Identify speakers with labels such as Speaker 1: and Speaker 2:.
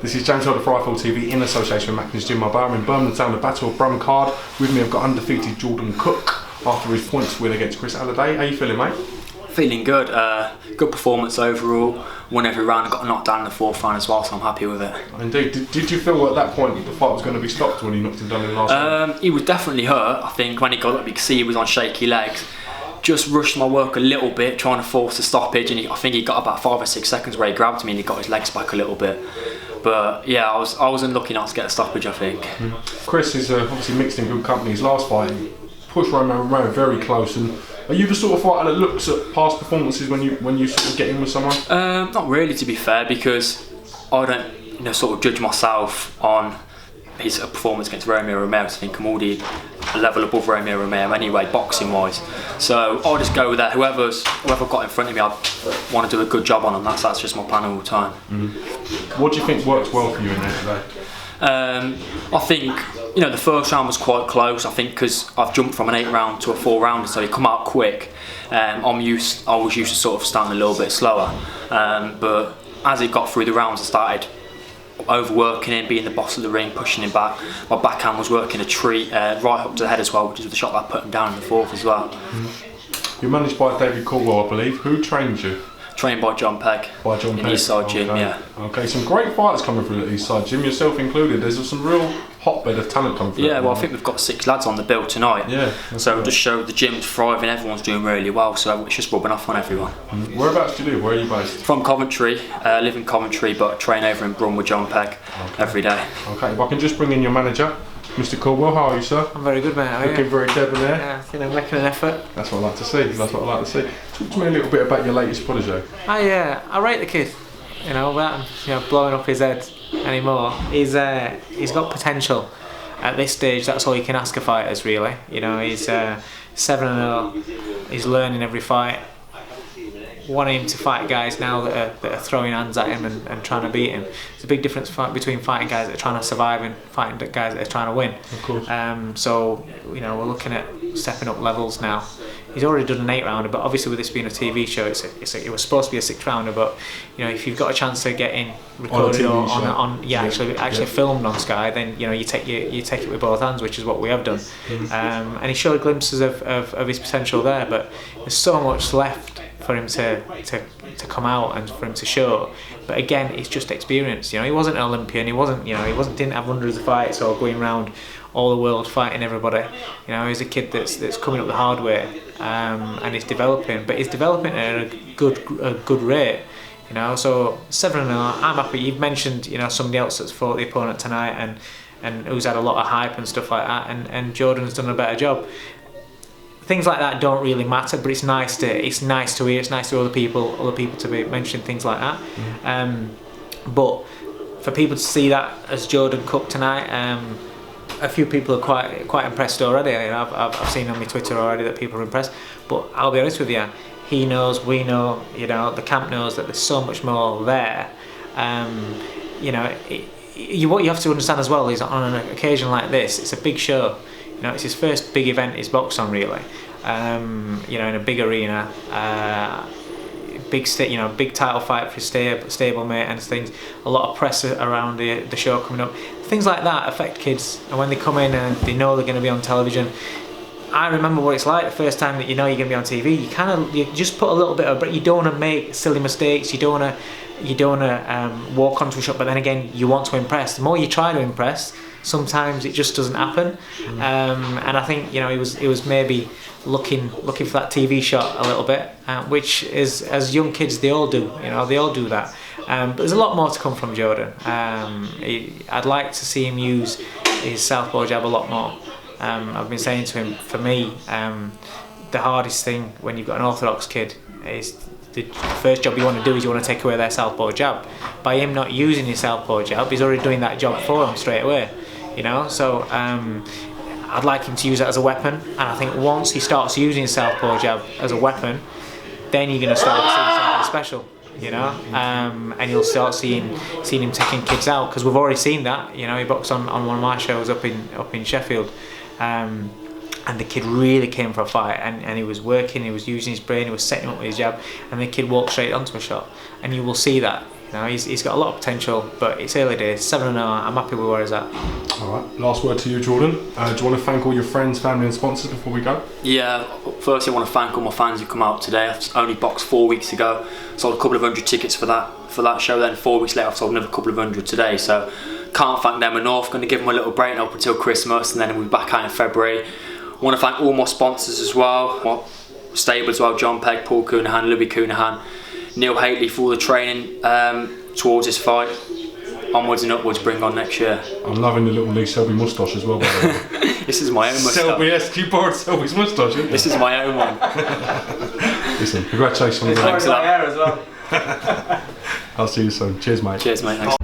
Speaker 1: This is James Holder for iFL TV in association with Mackin's Gym. I'm in Birmingham Town, the Battle of Brum Card. With me I've got undefeated Jordan Cooke after his points win against Chris Halliday. How you feeling, mate?
Speaker 2: Feeling good. Good performance overall. Won every round. I got knocked down in the fourth round as well, so I'm happy with it.
Speaker 1: Indeed. Did you feel at that point the fight was going to be stopped when he knocked him down in the last round?
Speaker 2: He was definitely hurt. I think when he got up, you could see he was on shaky legs. Just rushed my work a little bit, trying to force a stoppage, and I think he got about 5 or 6 seconds where he grabbed me and he got his legs back a little bit. But yeah, I was unlucky not to get a stoppage, I think.
Speaker 1: Chris is obviously mixed in good company. His last fight, he pushed Romero very close. And are you the sort of fighter that looks at past performances when you sort of get in with someone?
Speaker 2: Not really, to be fair, because I don't sort of judge myself on his performance against Romero. I think I'm already a level above Romero anyway, boxing wise. So I'll just go with that. Whoever got in front of me, I want to do a good job on them. That's just my plan all the time.
Speaker 1: What do you think works well for you in there today?
Speaker 2: I think the first round was quite close. I think because I've jumped from an 8 round to a 4 round, so he come out quick. I was used to sort of starting a little bit slower, but as it got through the rounds, I started overworking him, being the boss of the ring, pushing him back. My backhand was working a treat, right up to the head as well, which is the shot that put him down in the fourth as well.
Speaker 1: You're managed by David Caldwell, I believe. Who trained you?
Speaker 2: Trained by John Pegg.
Speaker 1: By John Pegg.
Speaker 2: In Eastside Gym,
Speaker 1: okay.
Speaker 2: yeah.
Speaker 1: Okay, some great fighters coming through at Eastside Gym, yourself included. There's some real hotbed of talent coming through.
Speaker 2: Yeah, well, I think we've got 6 lads on the bill tonight.
Speaker 1: Yeah.
Speaker 2: So it just showed the gym's thriving, everyone's doing really well, so it's just rubbing off on everyone.
Speaker 1: Whereabouts do you live? Where are you based?
Speaker 2: From Coventry, live in Coventry, but train over in Brum with John Pegg every day.
Speaker 1: Okay, if I can just bring in your manager, Mr. Caldwell. How are you, sir?
Speaker 3: I'm very good, mate. How are you?
Speaker 1: Looking very debonair.
Speaker 3: Yeah, making an effort.
Speaker 1: That's what I like to see. That's what I like to see. Talk to me a little bit about your latest protege.
Speaker 3: I rate the kid. Without him, blowing up his head anymore. He's got potential. At this stage, that's all you can ask of fighters, really. He's 7-0. He's learning every fight. Wanting him to fight guys now that are throwing hands at him and trying to beat him. There's a big difference between fighting guys that are trying to survive and fighting guys that are trying to win.
Speaker 1: Of course.
Speaker 3: So we're looking at stepping up levels now. He's already done an 8 rounder, but obviously with this being a TV show, it was supposed to be a 6 rounder. But if you've got a chance to get in recorded actually filmed on Sky, then you take it with both hands, which is what we have done. And he showed glimpses of his potential there, but there's so much left for him to come out and for him to show. But again, it's just experience. He wasn't an Olympian. He didn't have hundreds of fights or going around all the world fighting everybody. He's a kid that's coming up the hard way, and he's developing. But he's developing at a good rate. So 7-0. I'm happy. You've mentioned somebody else that's fought the opponent tonight and who's had a lot of hype and stuff like that. And Jordan's done a better job. Things like that don't really matter, but it's nice to hear. It's nice to other people to be mentioning things like that. But for people to see that as Jordan Cooke tonight, a few people are quite impressed already. I've seen on my Twitter already that people are impressed. But I'll be honest with you, he knows, we know, the camp knows that there's so much more there. What you have to understand as well is on an occasion like this, it's a big show. It's his first big event he's boxed on, really. In a big arena, big title fight for his stablemate and things. A lot of press around the show coming up. Things like that affect kids, and when they come in and they know they're going to be on television. I remember what it's like the first time that you're going to be on TV. You just put a little bit of, but you don't want to make silly mistakes. You don't want to walk onto a shot, but then again, you want to impress. The more you try to impress, sometimes it just doesn't happen. And I think he was maybe looking for that TV shot a little bit, which is, as young kids, they all do. They all do that. But there's a lot more to come from Jordan. I'd like to see him use his southpaw jab a lot more. I've been saying to him, for me, the hardest thing when you've got an orthodox kid is the first job you want to do is you want to take away their southpaw jab. By him not using his southpaw jab, he's already doing that job for him straight away. So I'd like him to use that as a weapon, and I think once he starts using his southpaw jab as a weapon, then you're going to start seeing something special. And you'll start seeing him taking kids out, because we've already seen that. He boxed on one of my shows up in Sheffield, and the kid really came for a fight, and he was working, he was using his brain, he was setting up with his jab, and the kid walked straight onto a shot. And you will see that You know, he's got a lot of potential, but it's early days. 7-0. I'm happy with where he's at.
Speaker 1: All right. Last word to you, Jordan. Do you want to thank all your friends, family, and sponsors before we go?
Speaker 2: Yeah, firstly I want to thank all my fans who come out today. I've only boxed 4 weeks ago, sold a couple of hundred tickets for that show. Then 4 weeks later I've sold another couple of hundred today. So can't thank them enough. Going to give them a little break up until Christmas, and then we'll be back out in February. I want to thank all my sponsors as well, stable as well, John Pegg, Paul Coonahan, Louis Coonahan, Neil Haitley for all the training towards this fight. Onwards and upwards, bring on next year.
Speaker 1: I'm loving the little Lee Selby moustache as well, by the way.
Speaker 2: This is my own moustache.
Speaker 1: Selby SQ board Selby's moustache, isn't it?
Speaker 2: This is my own one.
Speaker 1: Listen, congratulations.
Speaker 3: It's my hair as well.
Speaker 1: I'll see you soon. Cheers, mate.
Speaker 2: Cheers, mate. Thanks.